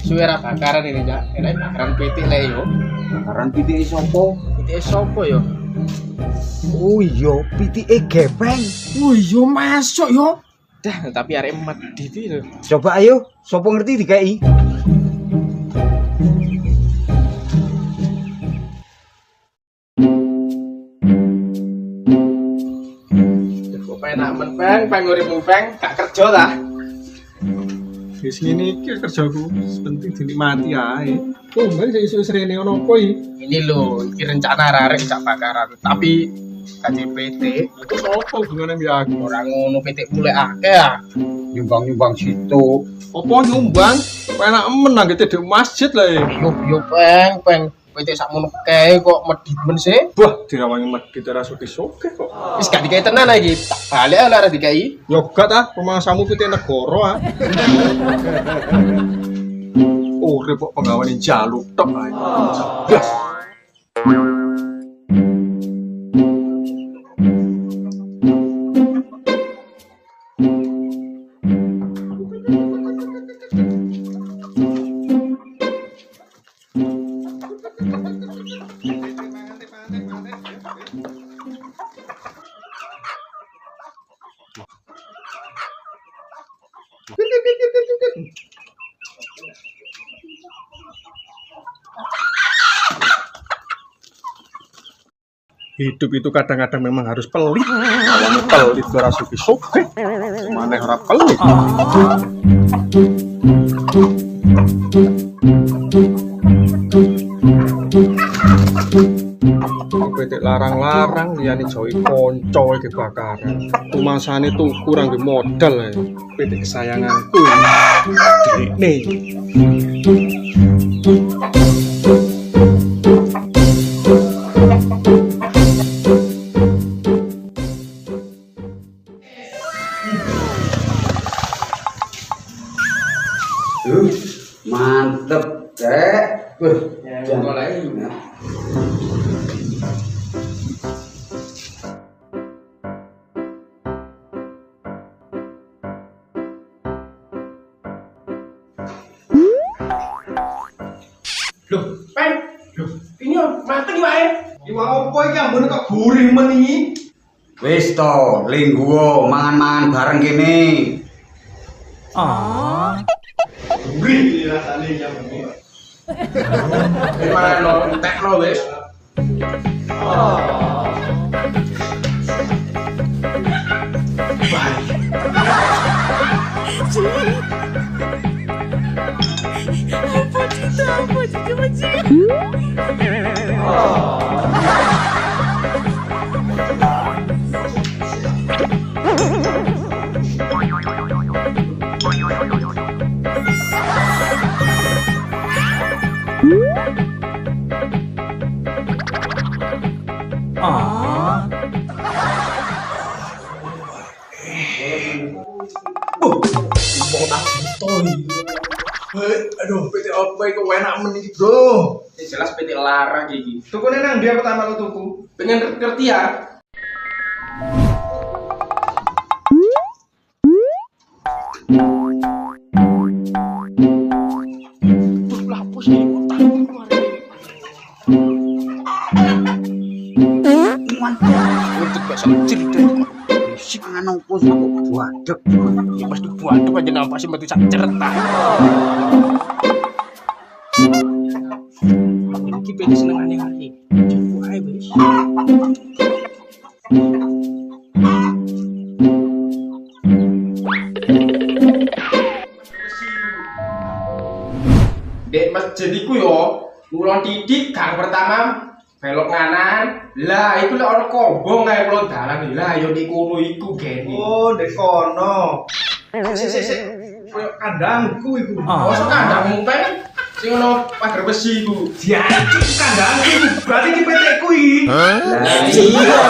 Suwe ra bakaran ini, Cak. Enak bakaran pitik le yo. Bakaran pitike sapa? Pitike sapa yo? Oh iya, pitike gepeng. Oh iya masuk yo. Dah, tapi arek medhi iki lho. Coba ayo, sapa ngerti dikai? Kok penak men, Peng uripmu, Peng. Gak kerja ta? Wis ngene iki kerjaku, penting dinikmati ae. Tumben sing iso srene ono apa iki? Ini lho, iki rencana arek cak bakaran. Tapi KJPT Iku apa hubungane mbek aku? ora ngono pitik mulai akeh ya. Nyumbang-nyumbang situ. Apa nyumbang? Enak men nang gede di masjid lah. Yo Peng. Pitik sakmono kae kok medhit men sih. Wah, dirawangi medhit ora soge-soge kok. Wis gak dikai tenan iki. Tak balik ora dikai. Yo gak ah, pemasamu pitik negara ah. Urip kok penggawane jaluk tok ae. Blas. Hidup itu kadang-kadang memang harus pelit. Awalnya pelit ora suki-suki. Maneh ora pelit. Petik larang-larang liyane jauhi kanca iki bakaran. Tumasane tuku ra nggo modal ae. Petik kesayanganku ini. Mantep, Dek. Mulai. Loh, Peng. Loh, ini mateng wae. Iwak opo iki ambune kok gurih men iki? Wis to, lingguwo mangan-mangan bareng kene. Gurih rasane ya men. Gimana lo tekno wis? Aduh, PT apa itu enak men iki, Bro? Ini jelas pitik larang iki. Tukune nang dia pertama lu tuku. Pengen ngerti ya? Lapus nih, otak kemarin. Untuk bahasa cerita Sik mangan opo sih kok buadeg. ya pasti buat aja nampak sih metu sak cerita. Iki pengen senengane hari. Coba ae wis. Dek masjid iku yo, ngulon titik gang pertama belok kanan. Lah iku lek ana kombong kae kulon dalan. Lah yo nek kono iku gene. Oh, dek kono. Sik. Koyo kandangku iku. Mosok kandangmu Peng sing ono pagar besi iku. Dianci kandangku. Berarti iki PT ku iki. Lah iya.